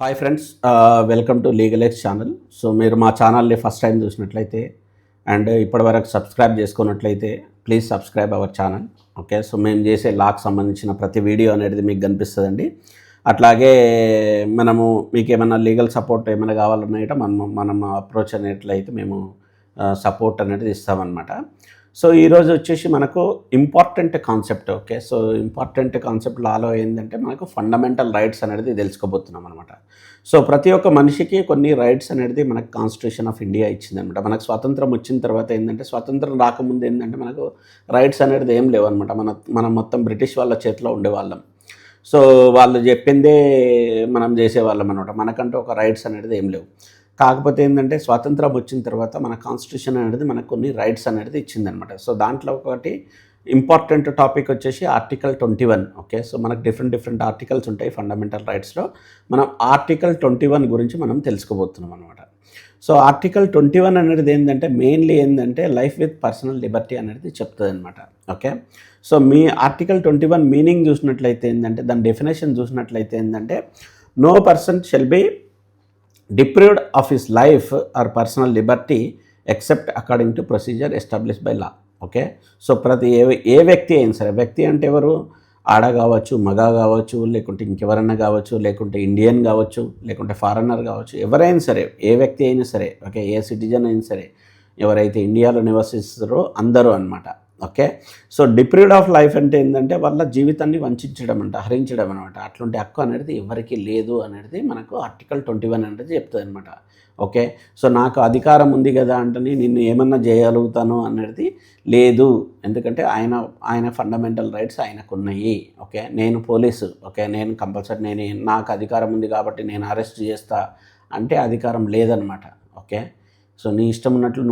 Hi friends, welcome to legal X channel. So మీరు మా ఛానల్ని ఫస్ట్ టైం చూసినట్లయితే అండ్ ఇప్పటివరకు సబ్స్క్రైబ్ చేసుకున్నట్లయితే please subscribe our channel. Okay, so మేము చేసే లాకి సంబంధించిన ప్రతి వీడియో అనేది మీకు కనిపిస్తుందండి. అట్లాగే మీకు ఏమైనా లీగల్ సపోర్ట్ ఏమైనా కావాలన్నట్టు మనం అప్రోచ్ అనేట్లయితే మేము సపోర్ట్ అనేది ఇస్తామన్నమాట. సో ఈరోజు వచ్చేసి మనకు important concept. Okay, so important concept లాలో ఏంటంటే మనకు ఫండమెంటల్ రైట్స్ అనేది తెలుసుకోబోతున్నాం అనమాట. సో ప్రతి ఒక్క మనిషికి కొన్ని రైట్స్ అనేది మనకు కాన్స్టిట్యూషన్ ఆఫ్ ఇండియా ఇచ్చిందనమాట. మనకు స్వాతంత్రం వచ్చిన తర్వాత ఏంటంటే, స్వాతంత్రం రాకముందు ఏంటంటే మనకు రైట్స్ అనేది ఏం లేవు అనమాట. మనం మొత్తం బ్రిటిష్ వాళ్ళ చేతిలో ఉండేవాళ్ళం. సో వాళ్ళు చెప్పిందే మనం చేసేవాళ్ళం అనమాట. మనకంటూ ఒక రైట్స్ అనేది ఏం లేవు. కాకపోతే ఏంటంటే స్వాతంత్రం వచ్చిన తర్వాత మన కాన్స్టిట్యూషన్ అనేది మనకు కొన్ని రైట్స్ అనేది ఇచ్చిందనమాట. సో దాంట్లో ఒకటి ఇంపార్టెంట్ టాపిక్ వచ్చేసి ఆర్టికల్ 21. ఓకే, సో మనకు డిఫరెంట్ ఆర్టికల్స్ ఉంటాయి ఫండమెంటల్ రైట్స్లో. మనం ఆర్టికల్ 21 గురించి మనం తెలుసుకోబోతున్నాం అనమాట. సో ఆర్టికల్ 21 అనేది ఏంటంటే మెయిన్లీ ఏంటంటే లైఫ్ విత్ పర్సనల్ లిబర్టీ అనేది చెప్తుంది అనమాట. ఓకే, సో మీ ఆర్టికల్ 21 మీనింగ్ చూసినట్లయితే ఏంటంటే, దాని డెఫినేషన్ చూసినట్లయితే ఏంటంటే, no person shall be deprived of his life or personal liberty except according to procedure established by law. Okay, so ప్రతి ఏ వ్యక్తి అయినా సరే, వ్యక్తి అంటే ఎవరు, ఆడ కావచ్చు, మగ కావచ్చు, లేకుంటే ఇంకెవరన్నా కావచ్చు, లేకుంటే ఇండియన్ కావచ్చు, లేకుంటే ఫారెనర్ కావచ్చు, ఎవరైనా సరే, ఏ వ్యక్తి అయినా సరే, ఓకే, ఏ సిటిజన్ అయినా సరే, ఎవరైతే ఇండియాలో నివసిస్తారో అందరూ అనమాట. ఓకే, సో డిప్రీవ్డ్ ఆఫ్ లైఫ్ అంటే ఏంటంటే వాళ్ళ జీవితాన్ని వంచడం అంట, హరించడం అనమాట. అట్లాంటి హక్కు అనేది ఎవరికి లేదు అనేది మనకు ఆర్టికల్ 21 అనేది చెప్తుంది అనమాట. ఓకే, సో నాకు అధికారం ఉంది కదా అంటే నిన్ను ఏమన్నా చేయగలుగుతాను అనేది లేదు. ఎందుకంటే ఆయన ఫండమెంటల్ రైట్స్ ఆయనకు ఉన్నాయి. ఓకే, నేను పోలీసు, ఓకే, నేను కంపల్సరీ నాకు అధికారం ఉంది కాబట్టి నేను అరెస్ట్ చేస్తా అంటే అధికారం లేదనమాట. ఓకే, సో నీ ఇష్టం ఉన్నట్లు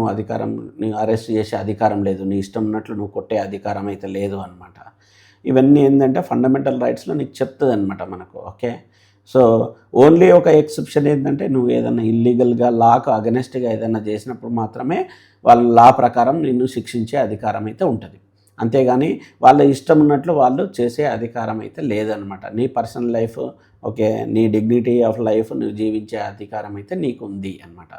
నీ అరెస్ట్ చేసే అధికారం లేదు, నీ ఇష్టం ఉన్నట్లు నువ్వు కొట్టే అధికారం అయితే లేదు అనమాట. ఇవన్నీ ఏంటంటే ఫండమెంటల్ రైట్స్లో నీకు చెప్తుంది అనమాట మనకు. ఓకే, సో ఓన్లీ ఒక ఎక్సెప్షన్ ఏంటంటే, నువ్వు ఏదైనా ఇల్లీగల్గా లాకు అగెనెస్ట్గా ఏదైనా చేసినప్పుడు మాత్రమే వాళ్ళ లా ప్రకారం నిన్ను శిక్షించే అధికారం అయితే ఉంటుంది. అంతేగాని వాళ్ళ ఇష్టం ఉన్నట్లు వాళ్ళు చేసే అధికారం అయితే లేదనమాట. నీ పర్సనల్ లైఫ్, ఓకే, నీ డిగ్నిటీ ఆఫ్ లైఫ్ నువ్వు జీవించే అధికారం అయితే నీకు ఉంది అనమాట.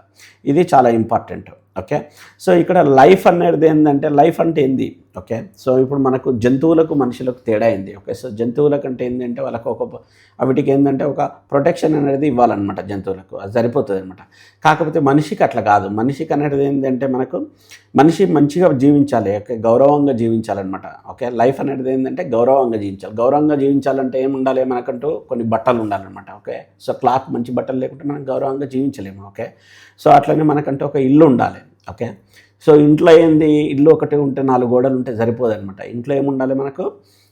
ఇది చాలా ఇంపార్టెంట్. ఓకే, సో ఇక్కడ లైఫ్ అనేది ఏంటంటే, లైఫ్ అంటే ఏంది? ఓకే, సో ఇప్పుడు మనకు జంతువులకు మనుషులకు తేడా అయింది. ఓకే, సో జంతువులకు అంటే ఏంటంటే వాళ్ళకు వాటికి ఏంటంటే ఒక ప్రొటెక్షన్ అనేది ఇవ్వాలన్నమాట. జంతువులకు అది సరిపోతుంది అనమాట. కాకపోతే మనిషికి అట్లా కాదు. మనిషికి అనేది ఏంటంటే మనిషి మంచిగా జీవించాలి, ఓకే, గౌరవంగా జీవించాలన్నమాట. ఓకే, లైఫ్ అనేది ఏంటంటే గౌరవంగా జీవించాలి. గౌరవంగా జీవించాలంటే ఏముండాలి, మనకంటూ కొన్ని బట్టలు ఉండాలన్నమాట. ఓకే, సో క్లాత్ మంచి బట్టలు లేకుంటే మనం గౌరవంగా జీవించలేము. ఓకే, సో అట్లనే మనకంటూ ఒక ఇల్లు ఉండాలి. ఓకే, సో ఇంట్లో ఏంది, ఇల్లు ఒకటి ఉంటే 4 గోడలు ఉంటే సరిపోదన్నమాట. ఇంట్లో ఏముండాలి, మనకు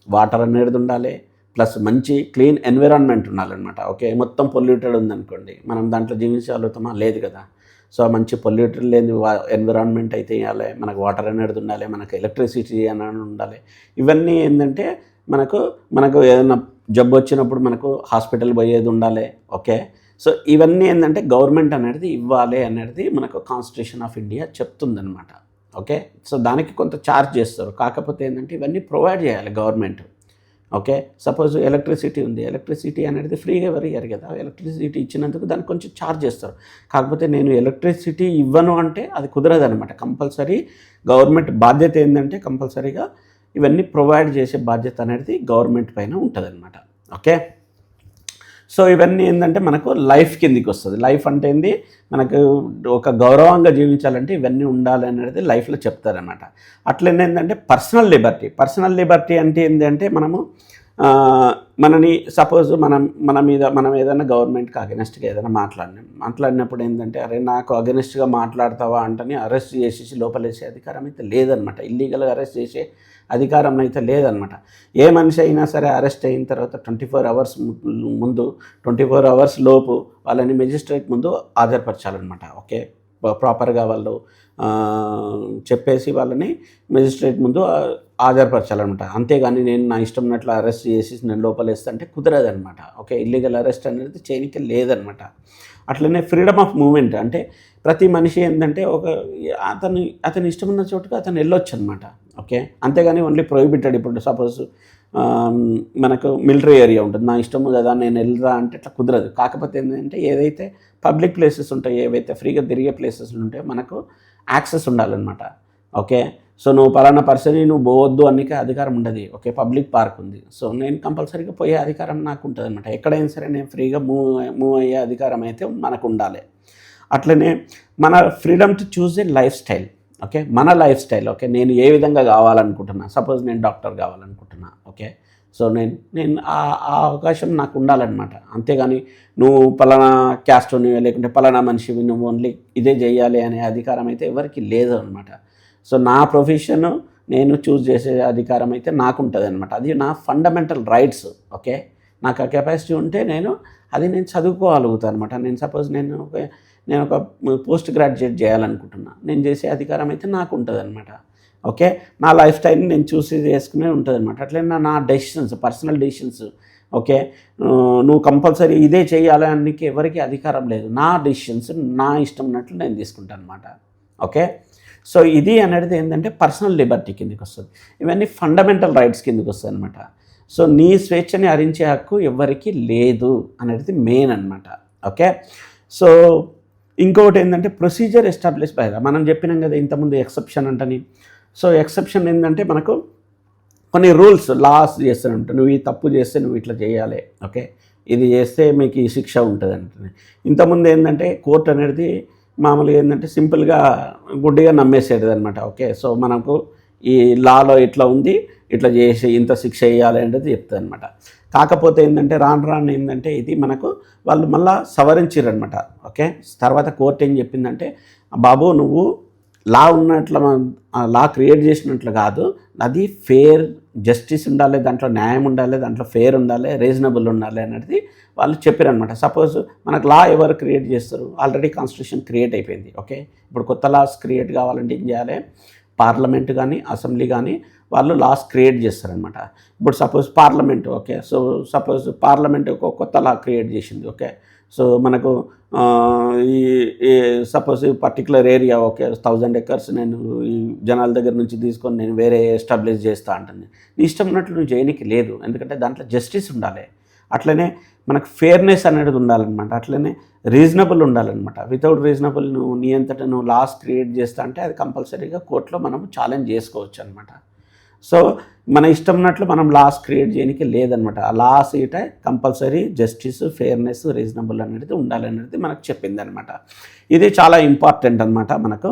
వాటర్ అనేది ఉండాలి, ప్లస్ మంచి క్లీన్ ఎన్విరాన్మెంట్ ఉండాలన్నమాట. ఓకే, మొత్తం పొల్యూటెడ్ ఉందనుకోండి, మనం దాంట్లో జీవించగలుగుతామా? లేదు కదా. సో మంచి పొల్యూటెడ్ లేని ఎన్విరాన్మెంట్ అయితే ఇవ్వాలి, మనకు వాటర్ అనేది ఉండాలి, మనకు ఎలక్ట్రిసిటీ అనేది ఉండాలి. ఇవన్నీ ఏంటంటే మనకు ఏదైనా జబ్బు వచ్చినప్పుడు మనకు హాస్పిటల్ పోయేది ఉండాలి. ఓకే, సో ఇవన్నీ ఏంటంటే గవర్నమెంట్ అనేది ఇవ్వాలి అనేది మనకు కాన్స్టిట్యూషన్ ఆఫ్ ఇండియా చెప్తుందనమాట. ఓకే, సో దానికి కొంత ఛార్జ్ చేస్తారు. కాకపోతే ఏంటంటే ఇవన్నీ ప్రొవైడ్ చేయాలి గవర్నమెంట్. ఓకే, సపోజ్ ఎలక్ట్రిసిటీ ఉంది, ఎలక్ట్రిసిటీ అనేది ఫ్రీగా ఎవరు ఇయ్యరు కదా. ఎలక్ట్రిసిటీ ఇచ్చినందుకు దానికి కొంచెం ఛార్జ్ చేస్తారు. కాకపోతే నేను ఎలక్ట్రిసిటీ ఇవ్వను అంటే అది కుదరదు అనమాట. కంపల్సరీ గవర్నమెంట్ బాధ్యత ఏంటంటే కంపల్సరీగా ఇవన్నీ ప్రొవైడ్ చేసే బాధ్యత అనేది గవర్నమెంట్ పైన ఉంటుంది అనమాట. ఓకే, సో ఇవన్నీ ఏంటంటే మనకు లైఫ్ కిందికి వస్తుంది. లైఫ్ అంటే ఏంది, మనకు ఒక గౌరవంగా జీవించాలంటే ఇవన్నీ ఉండాలి అనేది లైఫ్లో చెప్తారనమాట. అట్లనే ఏంటంటే పర్సనల్ లిబర్టీ అంటే ఏంటంటే మనని సపోజ్ మనం ఏదైనా గవర్నమెంట్కి అగెనెస్ట్గా ఏదైనా మాట్లాడినప్పుడు ఏంటంటే, అరే నాకు అగెనెస్ట్గా మాట్లాడతావా అంటే అరెస్ట్ చేసేసి లోపలేసే అధికారం అయితే లేదనమాట. ఇల్లీగల్గా అరెస్ట్ చేసే అధికారం అయితే లేదనమాట. ఏ మనిషి అయినా సరే అరెస్ట్ అయిన తర్వాత 24 అవర్స్ లోపు వాళ్ళని మెజిస్ట్రేట్ ముందు హాజరుపరచాలన్నమాట. ఓకే, ప్రాపర్గా వాళ్ళు చెప్పేసి వాళ్ళని మెజిస్ట్రేట్ ముందు హాజరుపరచాలన్నమాట. అంతేగాని నేను నా ఇష్టం ఉన్నట్లు అరెస్ట్ చేసి నేను లోపలేస్తా అంటే కుదరదనమాట. ఓకే, ఇల్లీగల్ అరెస్ట్ అనేది చేయనికి లేదనమాట. అట్లనే ఫ్రీడమ్ ఆఫ్ మూమెంట్ అంటే ప్రతి మనిషి ఏంటంటే అతని ఇష్టం ఉన్న చోటుకు అతను వెళ్ళొచ్చు అనమాట. ఓకే, అంతేగాని ఓన్లీ ప్రొహిబిటెడ్. ఇప్పుడు సపోజ్ మనకు మిలిటరీ ఏరియా ఉంటుంది, నా ఇష్టము కదా నేను వెళ్దా అంటే ఇట్లా కుదరదు. కాకపోతే ఏంటంటే ఏదైతే పబ్లిక్ ప్లేసెస్ ఉంటాయో, ఏవైతే ఫ్రీగా తిరిగే ప్లేసెస్ ఉంటాయో మనకు యాక్సెస్ ఉండాలన్నమాట. ఓకే, సో నువ్వు పలానా పర్సన్ నువ్వు పోవద్దు అన్నికే అధికారం ఉండదు. ఓకే, పబ్లిక్ పార్క్ ఉంది, సో నేను కంపల్సరీగా పోయే అధికారం నాకు ఉంటుంది అనమాట. ఎక్కడైనా సరే నేను ఫ్రీగా మూవ్ అయ్యే అధికారం అయితే మనకు ఉండాలి. అట్లనే మన freedom to choose a life style. Okay, మన లైఫ్ స్టైల్. ఓకే, నేను ఏ విధంగా కావాలనుకుంటున్నా, సపోజ్ నేను డాక్టర్ కావాలనుకుంటున్నా. ఓకే, సో నేను ఆ అవకాశం నాకు ఉండాలన్నమాట. అంతేగాని నువ్వు పలానా క్యాస్ట్ లేకుంటే పలానా మనిషివి నువ్వు ఓన్లీ ఇదే చేయాలి అనే అధికారం అయితే ఎవరికి లేదు అనమాట. సో నా ప్రొఫెషన్ నేను చూస్ చేసే అధికారం అయితే నాకు ఉంటుంది అనమాట. అది నా ఫండమెంటల్ రైట్స్. ఓకే, నాకు ఆ కెపాసిటీ ఉంటే నేను చదువుకోగలుగుతాను అనమాట. నేను సపోజ్ నేను ఒక పోస్ట్ గ్రాడ్యుయేట్ చేయాలనుకుంటున్నా, నేను చేసే అధికారం అయితే నాకు ఉంటుంది అనమాట. ఓకే, నా లైఫ్ స్టైల్ని నేను చూసి చేసుకునే ఉంటుంది అనమాట. అట్లనే నా డెసిషన్స్, పర్సనల్ డెసిషన్స్. ఓకే, నువ్వు కంపల్సరీ ఇదే చేయాలి అని ఎవరికి అధికారం లేదు. నా డెసిషన్స్ నా ఇష్టం ఉన్నట్లు నేను తీసుకుంటాను అనమాట. ఓకే, సో ఇది అనేది ఏంటంటే పర్సనల్ లిబర్టీ కిందకి వస్తుంది. ఇవన్నీ ఫండమెంటల్ రైట్స్ కిందకి వస్తుంది అనమాట. సో నీ స్వేచ్ఛని హరించే హక్కు ఎవరికి లేదు అనేది మెయిన్ అనమాట. ఓకే, సో ఇంకొకటి ఏంటంటే ప్రొసీజర్ ఎస్టాబ్లిష్ బై మనం చెప్పినాం కదా ఇంతకుముందు ఎక్సెప్షన్ అంటని. సో ఎక్సెప్షన్ ఏంటంటే మనకు కొన్ని రూల్స్ లాస్ చేస్తూనే ఉంటాయి. నువ్వు ఈ తప్పు చేస్తే నువ్వు ఇట్లా చేయాలి. ఓకే, ఇది చేస్తే మీకు ఈ శిక్ష ఉంటుంది అంటే. ఇంతకుముందు ఏంటంటే కోర్టు అనేది మామూలుగా ఏంటంటే సింపుల్గా గుడ్డిగా నమ్మేసేది అనమాట. ఓకే, సో మనకు ఈ లాలో ఇట్లా ఉంది, ఇట్లా చేసి ఇంత శిక్ష వేయాలి అనేది చెప్తుంది అనమాట. కాకపోతే ఏంటంటే రాను ఏంటంటే ఇది మనకు వాళ్ళు మళ్ళీ సవరించారనమాట. ఓకే, తర్వాత కోర్టు ఏం చెప్పిందంటే బాబు నువ్వు లా ఉన్నట్లు లా క్రియేట్ చేసినట్లు కాదు, అది ఫేర్ జస్టిస్ ఉండాలి, దాంట్లో న్యాయం ఉండాలి, దాంట్లో ఫేర్ ఉండాలి, రీజనబుల్ ఉండాలి అనేది వాళ్ళు చెప్పారనమాట. సపోజ్ మనకు లా ఎవరు క్రియేట్ చేస్తారు, ఆల్రెడీ కాన్స్టిట్యూషన్ క్రియేట్ అయిపోయింది. ఓకే, ఇప్పుడు కొత్త లాస్ క్రియేట్ కావాలంటే ఏం చేయాలి, పార్లమెంట్ కానీ అసెంబ్లీ కానీ వాళ్ళు లాస్ క్రియేట్ చేస్తారనమాట. ఇప్పుడు suppose parliament. Okay, so suppose parliament ఒక కొత్త లా క్రియేట్ చేసింది. ఓకే, సో మనకు ఈ suppose particular area okay 1000 acres నేను ఈ జనాల దగ్గర నుంచి తీసుకొని నేను వేరే ఎస్టాబ్లిష్ చేస్తా అంటుంది. నీ ఇష్టం ఉన్నట్లు నువ్వు చేయనికి లేదు, ఎందుకంటే దాంట్లో జస్టిస్ ఉండాలి. అట్లనే మనకు ఫేర్నెస్ అనేది ఉండాలన్నమాట. అట్లనే రీజనబుల్ ఉండాలన్నమాట. వితౌట్ రీజనబుల్ నీ అంతటా నువ్వు లాస్ క్రియేట్ చేస్తా అంటే అది కంపల్సరీగా కోర్టులో మనం ఛాలెంజ్ చేసుకోవచ్చు అనమాట. సో మన ఇష్టం ఉన్నట్లు మనం లాస్ క్రియేట్ చేయడానికి లేదనమాట. ఆ లాస్ ఇట కంపల్సరీ జస్టిస్, ఫేర్నెస్, రీజనబుల్ అనేది ఉండాలనేది మనకు చెప్పింది అనమాట. ఇది చాలా ఇంపార్టెంట్ అనమాట మనకు.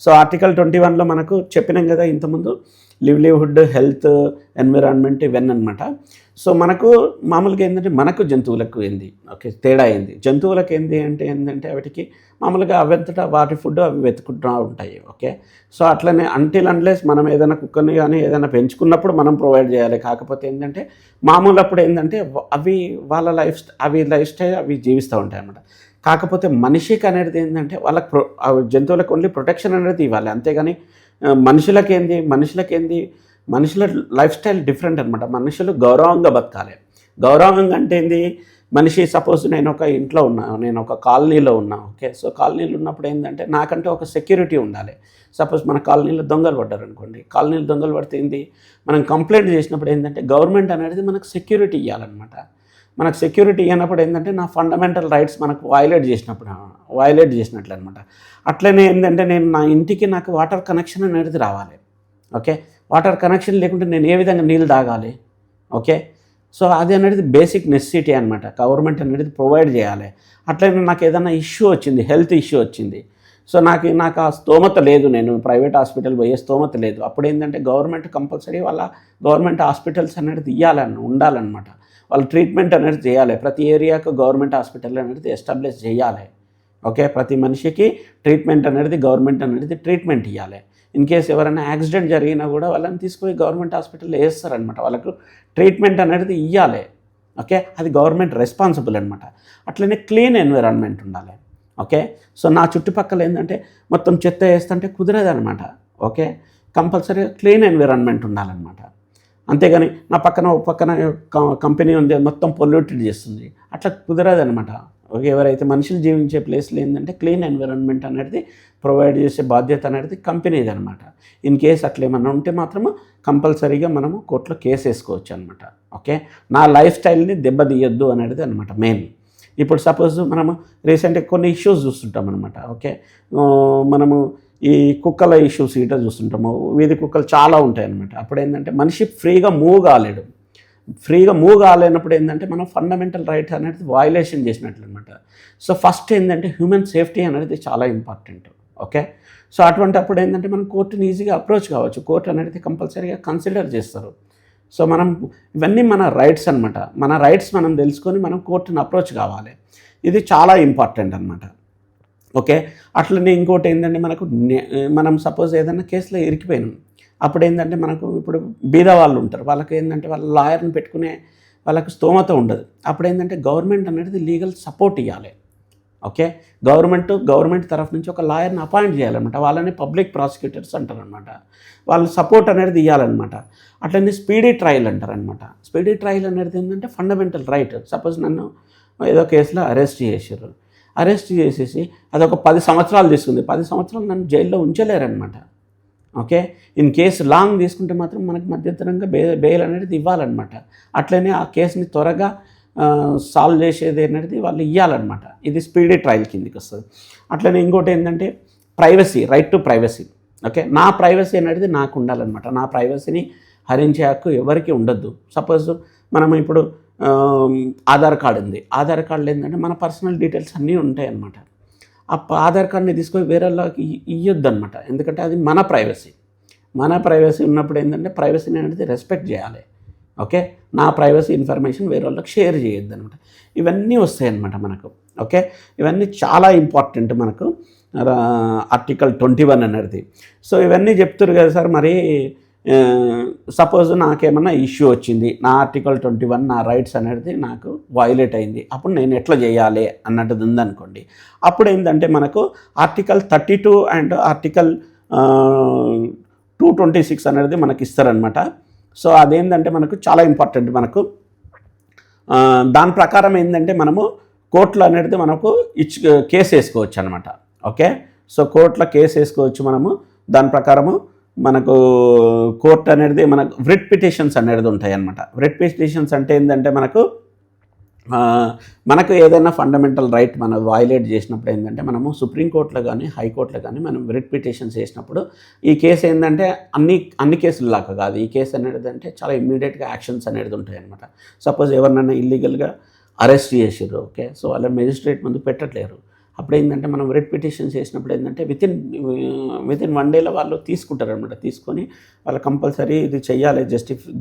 సో ఆర్టికల్ 21లో మనకు చెప్పినాం కదా ఇంతకుముందు, లివ్లీహుడ్, హెల్త్, ఎన్విరాన్మెంట్ ఇవన్నీ అనమాట. సో మనకు మామూలుగా ఏంటంటే మనకు జంతువులకు ఏంది ఓకే తేడా ఏంది, జంతువులకు ఏంది అంటే ఏంటంటే వాటికి మామూలుగా అవంతటా వాటి ఫుడ్ అవి వెతుకుంటూ ఉంటాయి. ఓకే, సో అట్లనే అంటిల్ అన్లెస్ మనం ఏదైనా కుక్కని కానీ ఏదైనా పెంచుకున్నప్పుడు మనం ప్రొవైడ్ చేయాలి. కాకపోతే ఏంటంటే మామూలు అప్పుడు ఏంటంటే అవి వాళ్ళ లైఫ్ స్టైల్ అవి జీవిస్తూ ఉంటాయి అన్నమాట. కాకపోతే మనిషికి అనేది ఏంటంటే వాళ్ళకి జంతువులకు ఓన్లీ ప్రొటెక్షన్ అనేది ఇవ్వాలి, అంతేగాని మనుషుల లైఫ్ స్టైల్ డిఫరెంట్ అనమాట. మనుషులు గౌరవంగా బతకాలి. గౌరవంగా అంటే ఏంది, మనిషి సపోజ్ నేను ఒక ఇంట్లో ఉన్నా, నేను ఒక కాలనీలో ఉన్నా. ఓకే, సో కాలనీలో ఉన్నప్పుడు ఏంటంటే నాకంటే ఒక సెక్యూరిటీ ఉండాలి. సపోజ్ మన కాలనీలో దొంగలు పడ్డారు అనుకోండి, కాలనీలో దొంగలు పడితే ఏంది, మనం కంప్లైంట్ చేసినప్పుడు ఏంటంటే గవర్నమెంట్ అనేది మనకు సెక్యూరిటీ ఇవ్వాలన్నమాట. మనకు సెక్యూరిటీ ఇవ్వనప్పుడు ఏంటంటే నా ఫండమెంటల్ రైట్స్ మనకు వైలేట్ చేసినట్లు అనమాట. అట్లనే ఏంటంటే నా ఇంటికి నాకు వాటర్ కనెక్షన్ అనేది రావాలి. ఓకే, వాటర్ కనెక్షన్ లేకుంటే నేను ఏ విధంగా నీళ్ళు తాగాలి. ఓకే, సో అది అనేది బేసిక్ నెసెసిటీ అనమాట. గవర్నమెంట్ అనేది ప్రొవైడ్ చేయాలి. అట్లనే నాకు ఏదైనా ఇష్యూ వచ్చింది, హెల్త్ ఇష్యూ వచ్చింది, సో నాకు ఆ స్తోమత లేదు, నేను ప్రైవేట్ హాస్పిటల్ పోయే స్తోమత లేదు. అప్పుడు ఏంటంటే గవర్నమెంట్ కంపల్సరీ వాళ్ళ గవర్నమెంట్ హాస్పిటల్స్ అనేది ఉండాలన్నమాట. వాళ్ళు ట్రీట్మెంట్ అనేది చేయాలి. ప్రతి ఏరియాకు గవర్నమెంట్ హాస్పిటల్ అనేది ఎస్టాబ్లిష్ చేయాలి. ఓకే, ప్రతి మనిషికి ట్రీట్మెంట్ అనేది గవర్నమెంట్ అనేది ట్రీట్మెంట్ ఇవ్వాలి. ఇన్ కేస్ ఎవరైనా యాక్సిడెంట్ జరిగినా కూడా వాళ్ళని తీసుకుపోయి గవర్నమెంట్ హాస్పిటల్లో వేస్తారనమాట. వాళ్ళకు ట్రీట్మెంట్ అనేది ఇవ్వాలి. ఓకే, అది గవర్నమెంట్ రెస్పాన్సిబుల్ అనమాట. అట్లనే క్లీన్ ఎన్విరాన్మెంట్ ఉండాలి. ఓకే, సో నా చుట్టుపక్కల ఏంటంటే మొత్తం చెత్త వేస్తుంటే కుదరదనమాట. ఓకే, కంపల్సరీగా క్లీన్ ఎన్విరాన్మెంట్ ఉండాలన్నమాట. అంతేగాని నా పక్కన కంపెనీ ఉంది మొత్తం పొల్యూటెడ్ చేస్తుంది, అట్లా కుదరదనమాట. ఎవరైతే మనుషులు జీవించే ప్లేస్లో ఏంటంటే క్లీన్ ఎన్విరాన్మెంట్ అనేది ప్రొవైడ్ చేసే బాధ్యత అనేది కంపెనీది అనమాట. ఇన్ కేస్ అట్లా ఏమన్నా ఉంటే మాత్రము కంపల్సరీగా మనము కోర్టులో కేసు వేసుకోవచ్చు అనమాట. ఓకే, నా లైఫ్ స్టైల్ని దెబ్బతీయొద్దు అనేది అనమాట మెయిన్. ఇప్పుడు సపోజ్ మనము రీసెంట్గా కొన్ని ఇష్యూస్ చూస్తుంటాం అనమాట. ఓకే, మనము ఈ కుక్కల ఇష్యూస్ ఇట చూస్తుంటాము. వీధి కుక్కలు చాలా ఉంటాయి అన్నమాట. అప్పుడు ఏంటంటే మనిషి ఫ్రీగా మూవ్ కాలేడు. ఫ్రీగా మూవ్ కాలేనప్పుడు ఏంటంటే మనం ఫండమెంటల్ రైట్ అనేది వయలేషన్ చేసినట్లు అనమాట. సో ఫస్ట్ ఏంటంటే హ్యూమన్ సేఫ్టీ అనేది చాలా ఇంపార్టెంట్. ఓకే, సో అటువంటి అప్పుడు ఏంటంటే మనం కోర్టుని ఈజీగా అప్రోచ్ కావచ్చు. కోర్టు అనేది కంపల్సరీగా కన్సిడర్ చేస్తారు. సో మనం ఇవన్నీ మన రైట్స్ అనమాట. మన రైట్స్ మనం తెలుసుకొని మనం కోర్టుని అప్రోచ్ కావాలి. ఇది చాలా ఇంపార్టెంట్ అనమాట. ఓకే, అట్లనే ఇంకోటి ఏంటంటే మనం సపోజ్ ఏదైనా కేసులో ఇరికిపోయినాం. అప్పుడు ఏంటంటే మనకు ఇప్పుడు బీద వాళ్ళు ఉంటారు, వాళ్ళకి ఏంటంటే వాళ్ళ లాయర్ని పెట్టుకునే వాళ్ళకి స్తోమత ఉండదు. అప్పుడు ఏంటంటే గవర్నమెంట్ అనేది లీగల్ సపోర్ట్ ఇవ్వాలి. ఓకే, గవర్నమెంట్ తరఫు నుంచి ఒక లాయర్ని అపాయింట్ చేయాలన్నమాట. వాళ్ళని పబ్లిక్ ప్రాసిక్యూటర్స్ అంటారనమాట. వాళ్ళు సపోర్ట్ అనేది ఇవ్వాలన్నమాట. అట్లనే స్పీడీ ట్రయల్ అంటారనమాట. స్పీడీ ట్రయల్ అనేది ఏంటంటే ఫండమెంటల్ రైట్. సపోజ్ నన్ను ఏదో కేసులో అరెస్ట్ చేసేసి అదొక 10 సంవత్సరాలు తీసుకుంది. 10 సంవత్సరాలు నన్ను జైల్లో ఉంచలేరనమాట. ఓకే, ఇన్ కేసు లాంగ్ తీసుకుంటే మాత్రం మనకు మధ్యంతరంగా బెయిల్ అనేది ఇవ్వాలన్నమాట. అట్లనే ఆ కేసుని త్వరగా సాల్వ్ చేసేది అనేది వాళ్ళు ఇవ్వాలన్నమాట. ఇది స్పీడీ ట్రయల్ కిందకి వస్తుంది. అట్లనే ఇంకోటి ఏంటంటే privacy, right to privacy. Okay, నా ప్రైవసీ అనేది నాకు ఉండాలన్నమాట. నా ప్రైవసీని హరించే హక్కు ఎవరికి ఉండొద్దు. సపోజ్ మనం ఇప్పుడు ఆధార్ కార్డు ఉంది. ఆధార్ కార్డులో ఏంటంటే మన పర్సనల్ డీటెయిల్స్ అన్నీ ఉంటాయి అన్నమాట. ఆ ఆధార్ కార్డుని తీసుకొని వేరే వాళ్ళకి ఇవ్వద్దు అనమాట. ఎందుకంటే అది మన ప్రైవసీ ఉన్నప్పుడు ఏంటంటే ప్రైవసీని అనేది రెస్పెక్ట్ చేయాలి. ఓకే, నా ప్రైవసీ ఇన్ఫర్మేషన్ వేరే వాళ్ళకి షేర్ చేయొద్దు అనమాట. ఇవన్నీ వస్తాయి అన్నమాట మనకు. ఓకే, ఇవన్నీ చాలా ఇంపార్టెంట్ మనకు ఆర్టికల్ 21 అనేది. సో ఇవన్నీ చెప్తారు కదా సార్. మరి సపోజ్ నాకేమన్నా ఇష్యూ వచ్చింది, నా ఆర్టికల్ 21 నా రైట్స్ అనేది నాకు వయలేట్ అయింది, అప్పుడు నేను ఎట్లా చేయాలి అన్నట్టుది ఉందనుకోండి. అప్పుడు ఏంటంటే మనకు ఆర్టికల్ 32 అండ్ ఆర్టికల్ 226 అనేది మనకి ఇస్తారనమాట. సో అదేంటంటే మనకు చాలా ఇంపార్టెంట్. మనకు దాని ప్రకారం ఏంటంటే మనము కోర్టులో అనేది మనకు కేసు వేసుకోవచ్చు అనమాట. ఓకే, సో కోర్టులో కేసు వేసుకోవచ్చు మనము. దాని ప్రకారము మనకు కోర్టు అనేది మనకు రిట్ పిటిషన్స్ అనేది ఉంటాయి అన్నమాట. రిట్ పిటిషన్స్ అంటే ఏంటంటే మనకు ఏదైనా ఫండమెంటల్ రైట్ మనం వయలేట్ చేసినప్పుడు ఏంటంటే మనము సుప్రీంకోర్టులో కానీ హైకోర్టులో కానీ మనం రిట్ పిటిషన్స్ చేసినప్పుడు ఈ కేసు ఏంటంటే అన్ని కేసుల్లాగా కాదు. ఈ కేసు అనేది అంటే చాలా ఇమ్మీడియట్గా యాక్షన్స్ అనేది ఉంటాయి అన్నమాట. సపోజ్ ఎవరినైనా ఇల్లీగల్గా అరెస్ట్ చేసారు. ఓకే, సో వాళ్ళ మెజిస్ట్రేట్ ముందు పెట్టట్లేరు. అప్పుడు ఏంటంటే మనం రిట్ పిటిషన్ చేసినప్పుడు ఏంటంటే వితిన్ 1 డేలో వాళ్ళు తీసుకుంటారు అనమాట. తీసుకొని వాళ్ళు కంపల్సరీ ఇది చెయ్యాలి,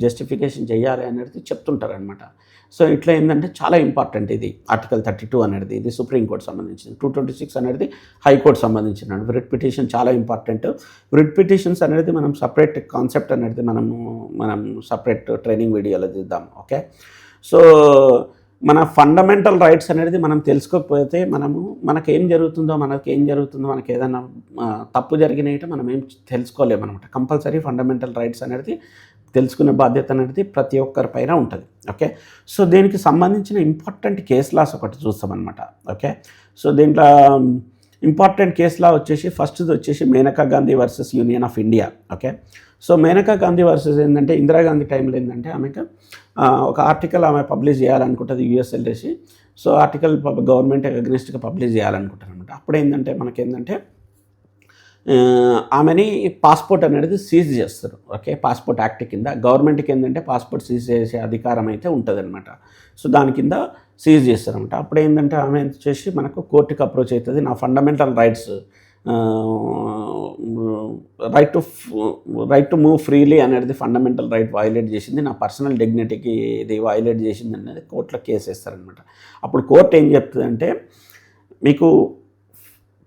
జస్టిఫికేషన్ చెయ్యాలి అనేది చెప్తుంటారు అనమాట. సో ఇట్లా ఏంటంటే చాలా ఇంపార్టెంట్ ఇది ఆర్టికల్ 32 అనేది. ఇది సుప్రీంకోర్టు సంబంధించింది. 226 అనేది హైకోర్టు సంబంధించిన. రిట్ పిటిషన్ చాలా ఇంపార్టెంట్. రిట్ పిటిషన్స్ అనేది మనం సపరేట్ కాన్సెప్ట్ అనేది మనం సపరేట్ ట్రైనింగ్ వీడియోలో చూద్దాం. ఓకే, సో మన ఫండమెంటల్ రైట్స్ అనేది మనం తెలుసుకోకపోతే మనకేం జరుగుతుందో మనకి ఏదైనా తప్పు జరిగినట్టు మనం ఏం తెలుసుకోలేము అనమాట. కంపల్సరీ ఫండమెంటల్ రైట్స్ అనేది తెలుసుకునే బాధ్యత అనేది ప్రతి ఒక్కరి పైన ఉంటుంది. ఓకే, సో దీనికి సంబంధించిన ఇంపార్టెంట్ కేస్ లాస్ ఒకటి చూస్తామన్నమాట. ఓకే, సో దీంట్లో ఇంపార్టెంట్ కేస్ లా ఫస్ట్ది వచ్చేసి Maneka Gandhi versus union of India. Okay, so Maneka Gandhi versus ఏంటంటే ఇందిరాగాంధీ టైంలో ఏంటంటే ఆమెకు ఒక ఆర్టికల్ ఆమె పబ్లిష్ చేయాలనుకుంటుంది యూఎస్ వెళ్ళేసి. సో ఆర్టికల్ గవర్నమెంట్ అగ్నెస్ట్గా పబ్లిష్ చేయాలనుకుంటారు అనమాట. అప్పుడు ఏంటంటే మనకేంటంటే ఆమెని పాస్పోర్ట్ అనేది సీజ్ చేస్తారు. ఓకే, పాస్పోర్ట్ యాక్ట్ కింద గవర్నమెంట్కి ఏంటంటే పాస్పోర్ట్ సీజ్ చేసే అధికారం అయితే ఉంటుంది అనమాట. సో దాని కింద సీజ్ చేస్తారనమాట. అప్పుడు ఏంటంటే ఆమె వచ్చేసి మనకు కోర్టుకి అప్రోచ్ అవుతుంది. నా fundamental rights right to move freely అనేది ఫండమెంటల్ రైట్ వయలేట్ చేసింది, నా పర్సనల్ డిగ్నిటీకి ఇది వయలేట్ చేసింది అనేది కోర్టులో కేసు వేస్తారనమాట. అప్పుడు కోర్టు ఏం చెప్తుందంటే మీకు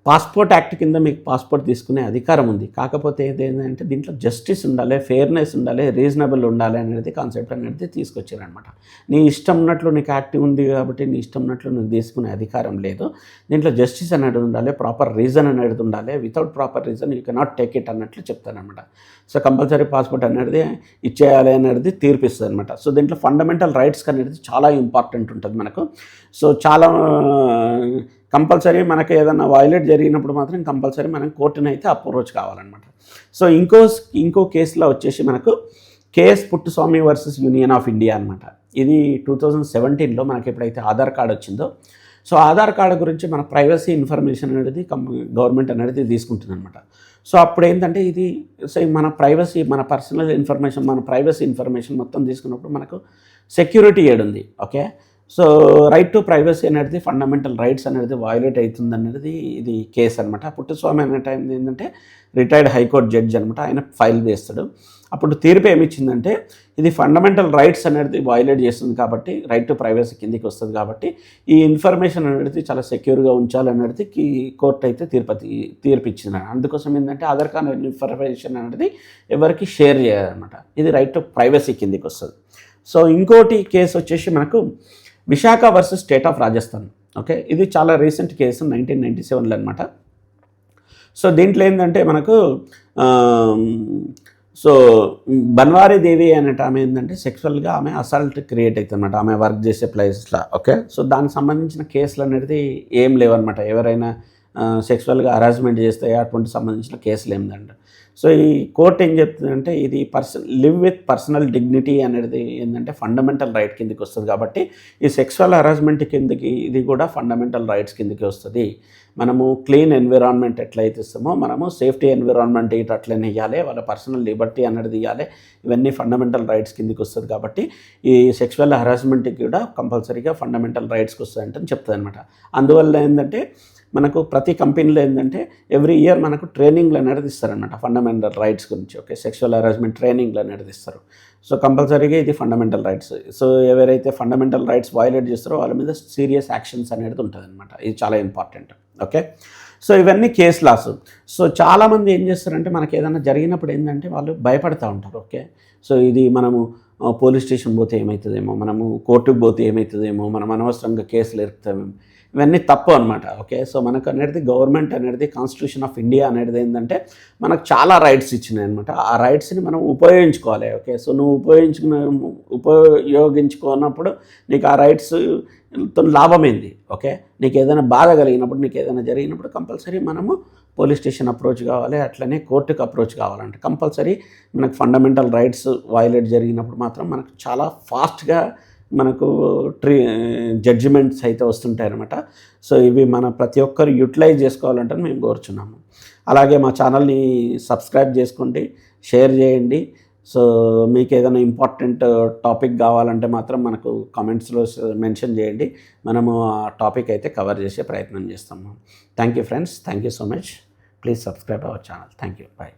పాస్పోర్ట్ యాక్ట్ కింద మీకు పాస్పోర్ట్ తీసుకునే అధికారం ఉంది. కాకపోతే ఏంటంటే దీంట్లో జస్టిస్ ఉండాలి, ఫెయిర్నెస్ ఉండాలి, రీజనబుల్ ఉండాలి అనేది కాన్సెప్ట్ అనేది తీసుకొచ్చారనమాట. నీ ఇష్టం ఉన్నట్లు నీకు యాక్ట్ ఉంది కాబట్టి నీ ఇష్టం ఉన్నట్లు నువ్వు తీసుకునే అధికారం లేదు. దీంట్లో జస్టిస్ అనేది ఉండాలి, ప్రాపర్ రీజన్ అనేది ఉండాలి. Without proper reason you cannot take it అన్నట్లు చెప్తానమాట. సో కంపల్సరీ పాస్పోర్ట్ అనేది ఇచ్చేయాలి అనేది తీర్పిస్తుంది అనమాట. సో దీంట్లో ఫండమెంటల్ రైట్స్ అనేది చాలా ఇంపార్టెంట్ ఉంటుంది మనకు. సో చాలా కంపల్సరీ మనకి ఏదైనా వైలేట్ జరిగినప్పుడు మాత్రం కంపల్సరీ మనం కోర్టుని అయితే అప్రోచ్ కావాలన్నమాట. సో ఇంకో కేసులో వచ్చేసి మనకు K S Puttaswamy versus union of India అనమాట. ఇది 2017లో మనకి ఎప్పుడైతే ఆధార్ కార్డు వచ్చిందో, సో ఆధార్ కార్డు గురించి మన ప్రైవసీ ఇన్ఫర్మేషన్ అనేది గవర్నమెంట్ అనేది తీసుకుంటుంది అనమాట. సో అప్పుడు ఏంటంటే ఇది మన ప్రైవసీ, మన పర్సనల్ ఇన్ఫర్మేషన్, మన ప్రైవసీ ఇన్ఫర్మేషన్ మొత్తం తీసుకున్నప్పుడు మనకు సెక్యూరిటీ ఏడుంది. Okay, so right to privacy అనేది ఫండమెంటల్ రైట్స్ అనేది వయోలేట్ అవుతుంది అనేది ఇది కేసు అనమాట. పుట్టుస్వామి అనే టైం ఏంటంటే రిటైర్డ్ హైకోర్టు జడ్జి అనమాట. ఆయన ఫైల్ చేస్తాడు. అప్పుడు తీర్పు ఏమిచ్చిందంటే ఇది ఫండమెంటల్ రైట్స్ అనేది వయోలేట్ చేస్తుంది కాబట్టి రైట్ టు ప్రైవసీ కిందికి వస్తుంది కాబట్టి ఈ ఇన్ఫర్మేషన్ అనేది చాలా సెక్యూర్గా ఉంచాలనేది కోర్టు అయితే తీర్పిచ్చింది. అందుకోసం ఏంటంటే ఆధార్ కార్డ్ ఇన్ఫర్మేషన్ అనేది ఎవరికి షేర్ చేయాలన్నమాట. ఇది రైట్ టు ప్రైవసీ కిందికి వస్తుంది. సో ఇంకోటి కేసు వచ్చేసి మనకు Visakha versus state of Rajasthan. Okay, ఇది చాలా రీసెంట్ కేసు 1997లో అనమాట. సో దీంట్లో ఏంటంటే మనకు సో బన్వారీ దేవి అనేట ఆమె ఏంటంటే సెక్సువల్గా ఆమె అసాల్ట్ క్రియేట్ అవుతుంది అనమాట ఆమె వర్క్ చేసే ప్లేసెస్లో. ఓకే, సో దానికి సంబంధించిన కేసులు అనేది ఏం లేవన్నమాట. ఎవరైనా సెక్సువల్గా హరాస్మెంట్ చేస్తే అటువంటి సంబంధించిన కేసులు ఏమిటంటే, సో ఈ కోర్టు ఏం చెప్తుందంటే ఇది లివ్ విత్ పర్సనల్ డిగ్నిటీ అనేది ఏంటంటే ఫండమెంటల్ రైట్ కిందకి వస్తుంది కాబట్టి ఈ సెక్సువల్ హరాస్మెంట్ కిందకి ఇది కూడా ఫండమెంటల్ రైట్స్ కిందకి వస్తుంది. మనము క్లీన్ ఎన్విరాన్మెంట్ ఎట్లయితే ఇస్తామో మనము సేఫ్టీ ఎన్విరాన్మెంట్ ఇటు అట్లనే ఇవ్వాలి, వాళ్ళ పర్సనల్ లిబర్టీ అనేది ఇవ్వాలి. ఇవన్నీ ఫండమెంటల్ రైట్స్ కిందకి వస్తుంది కాబట్టి ఈ సెక్సువల్ హరాస్మెంట్కి కూడా కంపల్సరీగా ఫండమెంటల్ రైట్స్కి వస్తాయంటని చెప్తుంది అనమాట. అందువల్ల ఏంటంటే మనకు ప్రతి కంపెనీలో ఏంటంటే ఎవ్రీ ఇయర్ మనకు ట్రైనింగ్లు అనేది ఇస్తారనమాట ఫండమెంటల్ రైట్స్ గురించి. ఓకే, సెక్షువల్ హరాస్మెంట్ ట్రైనింగ్లు అనేది ఇస్తారు. సో కంపల్సరీగా ఇది ఫండమెంటల్ రైట్స్. సో ఎవరైతే ఫండమెంటల్ రైట్స్ వయోలేట్ చేస్తారో వాళ్ళ మీద సీరియస్ యాక్షన్స్ అనేది ఉంటుంది అనమాట. ఇది చాలా ఇంపార్టెంట్. ఓకే, సో ఇవన్నీ కేస్ లాస్. సో చాలామంది ఏం చేస్తారంటే మనకి ఏదైనా జరిగినప్పుడు ఏంటంటే వాళ్ళు భయపడుతూ ఉంటారు. ఓకే, సో ఇది మనము పోలీస్ స్టేషన్ పోతే ఏమవుతుందేమో, మనము కోర్టుకు పోతే ఏమవుతుందేమో, మనం అనవసరంగా కేసులు ఎరుకుతామేమో, ఇవన్నీ తప్పు అనమాట. ఓకే, సో మనకు అనేది గవర్నమెంట్ అనేది కాన్స్టిట్యూషన్ ఆఫ్ ఇండియా అనేది ఏంటంటే మనకు చాలా రైట్స్ ఇచ్చినాయి అనమాట. ఆ రైట్స్ని మనం ఉపయోగించుకోవాలి. ఓకే, సో నువ్వు ఉపయోగించుకున్నప్పుడు నీకు ఆ రైట్స్ లాభమైంది. ఓకే, నీకు ఏదైనా బాధ కలిగినప్పుడు, నీకు ఏదైనా జరిగినప్పుడు కంపల్సరీ మనము పోలీస్ స్టేషన్ అప్రోచ్ కావాలి, అట్లనే కోర్టుకు అప్రోచ్ కావాలంటే కంపల్సరీ మనకు ఫండమెంటల్ రైట్స్ వయోలేట్ జరిగినప్పుడు మాత్రం మనకు చాలా ఫాస్ట్గా మనకు జడ్జిమెంట్స్ అయితే వస్తుంటాయి అన్నమాట. సో ఇవి మన ప్రతి ఒక్కరు యూటిలైజ్ చేసుకోవాలంటే మేము కోరుచున్నాము. అలాగే మా ఛానల్ని సబ్స్క్రైబ్ చేసుకోండి, షేర్ చేయండి. సో మీకు ఏదైనా ఇంపార్టెంట్ టాపిక్ కావాలంటే మాత్రం మనకు కామెంట్స్లో మెన్షన్ చేయండి. మనము ఆ టాపిక్ అయితే కవర్ చేసే ప్రయత్నం చేస్తాము. Thank you friends, thank you so much. Please subscribe our channel. Thank you, bye.